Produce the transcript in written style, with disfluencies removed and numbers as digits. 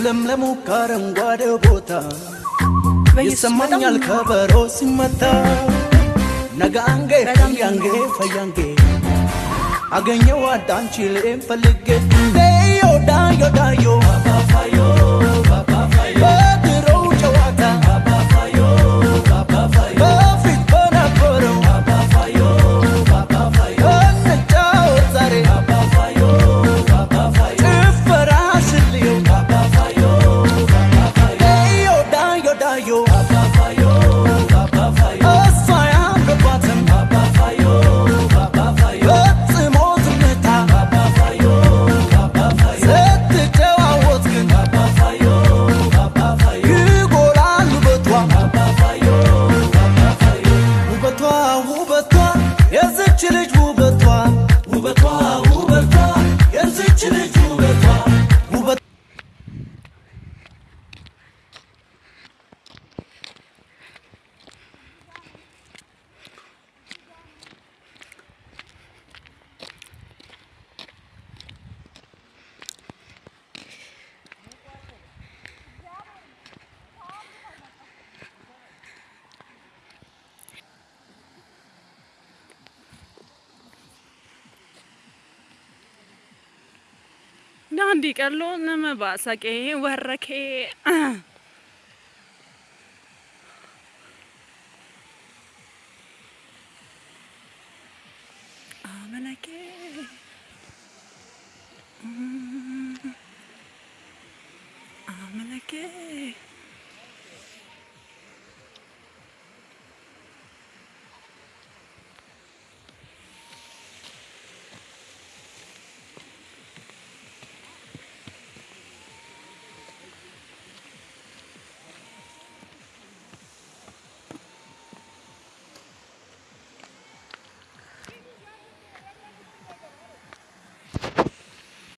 ለምለሙ ካረንጓዴው ቦታ ይሰማኛል ከበሮ ሲመታ ነጋንጌ ፈያንጌ ፈያንጌ አገኘው አዳንቺ ሌም ፈልጌ ዳዮ ዳዮ ዳዮ ባባፋዮ ባባፋዮ በድሮው ጨዋታ ባባፋዮ ባባፋዮ በፊት በነበረው ባባፋዮ ባባፋዮ እንጫወት ዛሬ ባባፋዮ ባባፋዮ ጭፈራ ስልዩ ባባፋዮ ባባፋዮ ዳዮ ዳዮ ዳዮ ባባፋዮ ባባፋዮ እሷ ያምርባትም ባባፋዮ ባባፋዮ Nandi kallo nama basa ke warra ke amana ke